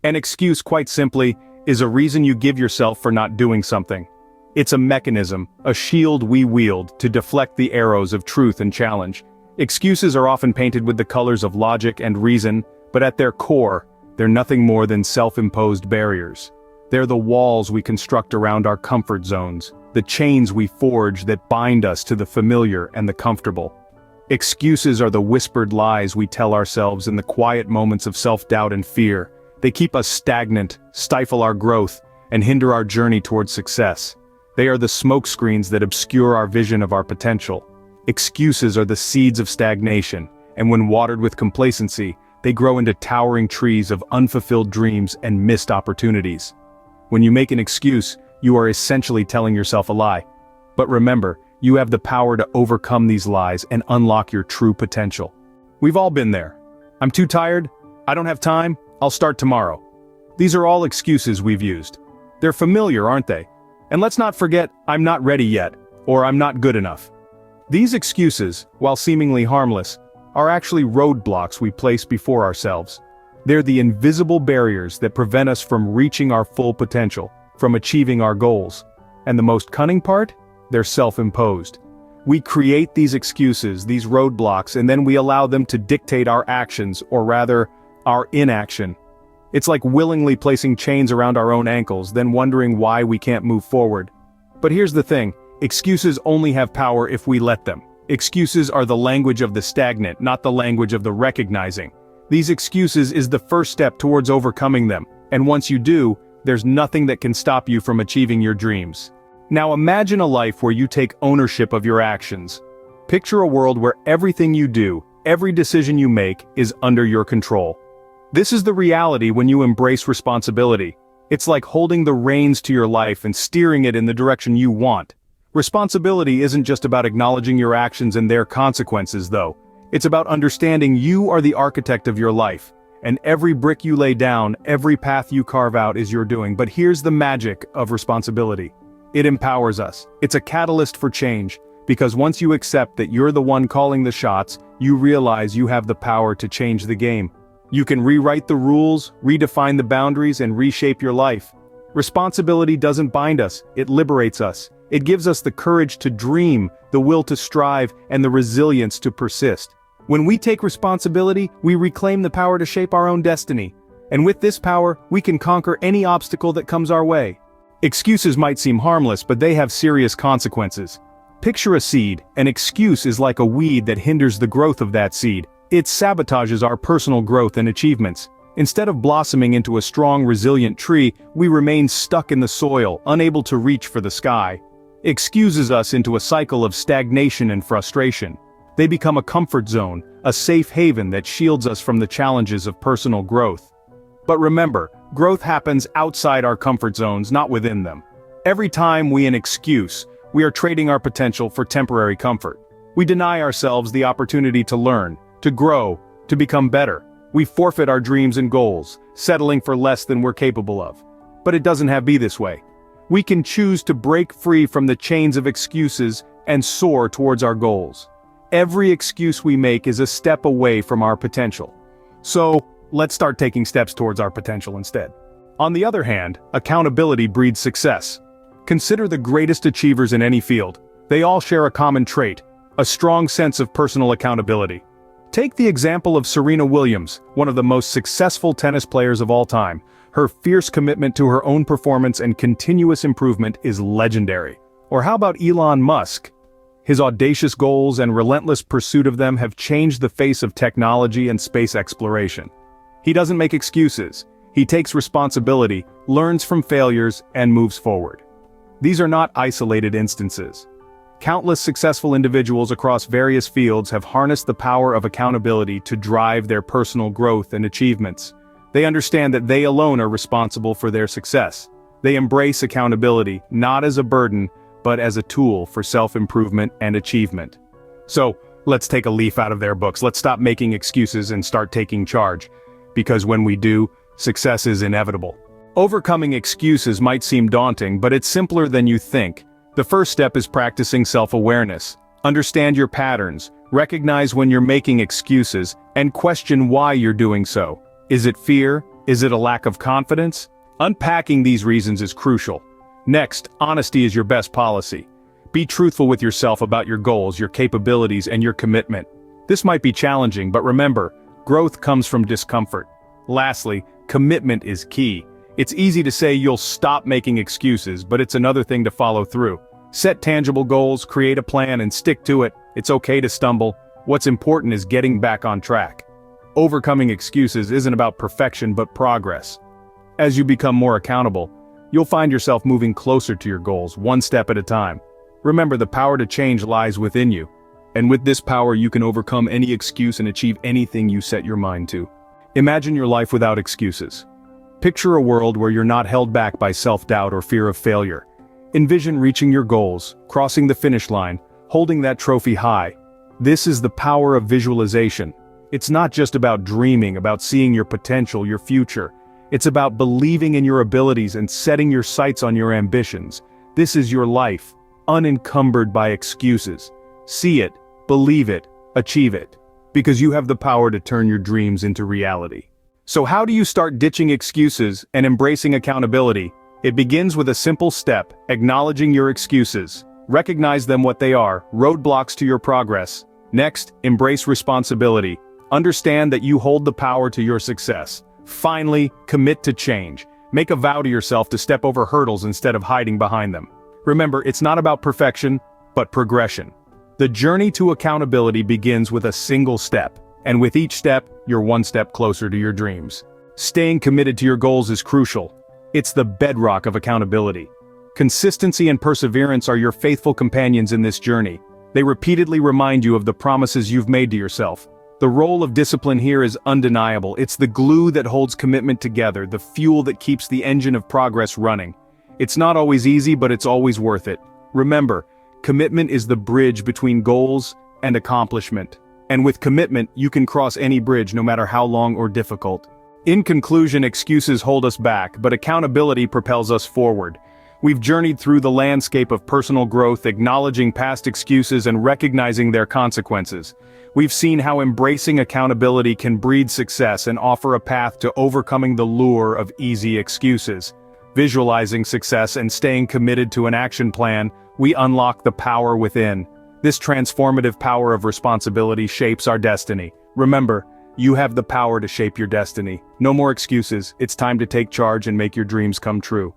An excuse, quite simply, is a reason you give yourself for not doing something. It's a mechanism, a shield we wield to deflect the arrows of truth and challenge. Excuses are often painted with the colors of logic and reason, but at their core, they're nothing more than self-imposed barriers. They're the walls we construct around our comfort zones, the chains we forge that bind us to the familiar and the comfortable. Excuses are the whispered lies we tell ourselves in the quiet moments of self-doubt and fear. They keep us stagnant, stifle our growth, and hinder our journey towards success. They are the smokescreens that obscure our vision of our potential. Excuses are the seeds of stagnation, and when watered with complacency, they grow into towering trees of unfulfilled dreams and missed opportunities. When you make an excuse, you are essentially telling yourself a lie. But remember, you have the power to overcome these lies and unlock your true potential. We've all been there. I'm too tired, I don't have time, I'll start tomorrow. These are all excuses we've used. They're familiar, aren't they? And let's not forget, I'm not ready yet, or I'm not good enough. These excuses, while seemingly harmless, are actually roadblocks we place before ourselves. They're the invisible barriers that prevent us from reaching our full potential, from achieving our goals. And the most cunning part? They're self-imposed. We create these excuses, these roadblocks, and then we allow them to dictate our actions, or rather, our inaction. It's like willingly placing chains around our own ankles, then wondering why we can't move forward. But here's the thing, excuses only have power if we let them. Excuses are the language of the stagnant, not the language of the recognizing. These excuses is the first step towards overcoming them, and once you do, there's nothing that can stop you from achieving your dreams. Now imagine a life where you take ownership of your actions. Picture a world where everything you do, every decision you make, is under your control. This is the reality when you embrace responsibility. It's like holding the reins to your life and steering it in the direction you want. Responsibility isn't just about acknowledging your actions and their consequences, though. It's about understanding you are the architect of your life, and every brick you lay down, every path you carve out is your doing. But here's the magic of responsibility. It empowers us. It's a catalyst for change, because once you accept that you're the one calling the shots, you realize you have the power to change the game. You can rewrite the rules, redefine the boundaries, and reshape your life. Responsibility doesn't bind us, it liberates us. It gives us the courage to dream, the will to strive, and the resilience to persist. When we take responsibility, we reclaim the power to shape our own destiny. And with this power, we can conquer any obstacle that comes our way. Excuses might seem harmless, but they have serious consequences. Picture a seed. An excuse is like a weed that hinders the growth of that seed. It sabotages our personal growth and achievements. Instead of blossoming into a strong, resilient tree, we remain stuck in the soil, unable to reach for the sky. Excuses us into a cycle of stagnation and frustration. They become a comfort zone, a safe haven that shields us from the challenges of personal growth. But remember, growth happens outside our comfort zones, not within them. Every time we excuse, we are trading our potential for temporary comfort. We deny ourselves the opportunity to learn, to grow, to become better. We forfeit our dreams and goals, settling for less than we're capable of. But it doesn't have to be this way. We can choose to break free from the chains of excuses and soar towards our goals. Every excuse we make is a step away from our potential. So, let's start taking steps towards our potential instead. On the other hand, accountability breeds success. Consider the greatest achievers in any field. They all share a common trait, a strong sense of personal accountability. Take the example of Serena Williams, one of the most successful tennis players of all time. Her fierce commitment to her own performance and continuous improvement is legendary. Or how about Elon Musk? His audacious goals and relentless pursuit of them have changed the face of technology and space exploration. He doesn't make excuses. He takes responsibility, learns from failures, and moves forward. These are not isolated instances. Countless successful individuals across various fields have harnessed the power of accountability to drive their personal growth and achievements. They understand that they alone are responsible for their success. They embrace accountability, not as a burden, but as a tool for self-improvement and achievement. So, let's take a leaf out of their books. Let's stop making excuses and start taking charge. Because when we do, success is inevitable. Overcoming excuses might seem daunting, but it's simpler than you think. The first step is practicing self-awareness. Understand your patterns, recognize when you're making excuses, and question why you're doing so. Is it fear, Is it a lack of confidence? Unpacking these reasons is crucial. Next, honesty is your best policy. Be truthful with yourself about your goals, your capabilities, and your commitment. This might be challenging, but remember, growth comes from discomfort. Lastly, commitment is key. It's easy to say you'll stop making excuses, but it's another thing to follow through. Set tangible goals, create a plan, and stick to it. It's okay to stumble. What's important is getting back on track. Overcoming excuses isn't about perfection but progress. As you become more accountable, you'll find yourself moving closer to your goals, one step at a time. Remember, the power to change lies within you. And with this power, you can overcome any excuse and achieve anything you set your mind to. Imagine your life without excuses. Picture a world where you're not held back by self-doubt or fear of failure. Envision reaching your goals, crossing the finish line, holding that trophy high. This is the power of visualization. It's not just about dreaming, about seeing your potential, your future. It's about believing in your abilities and setting your sights on your ambitions. This is your life, unencumbered by excuses. See it, believe it, achieve it. Because you have the power to turn your dreams into reality. So how do you start ditching excuses and embracing accountability? It begins with a simple step: acknowledging your excuses. Recognize them what they are, roadblocks to your progress. Next, embrace responsibility. Understand that you hold the power to your success. Finally, commit to change. Make a vow to yourself to step over hurdles instead of hiding behind them. Remember, it's not about perfection, but progression. The journey to accountability begins with a single step, and with each step, you're one step closer to your dreams. Staying committed to your goals is crucial. It's the bedrock of accountability. Consistency and perseverance are your faithful companions in this journey. They repeatedly remind you of the promises you've made to yourself. The role of discipline here is undeniable. It's the glue that holds commitment together, the fuel that keeps the engine of progress running. It's not always easy, but it's always worth it. Remember, commitment is the bridge between goals and accomplishment. And with commitment, you can cross any bridge, no matter how long or difficult. In conclusion, excuses hold us back, but accountability propels us forward. We've journeyed through the landscape of personal growth, acknowledging past excuses and recognizing their consequences. We've seen how embracing accountability can breed success and offer a path to overcoming the lure of easy excuses. Visualizing success and staying committed to an action plan, we unlock the power within. This transformative power of responsibility shapes our destiny. Remember, you have the power to shape your destiny. No more excuses. It's time to take charge and make your dreams come true.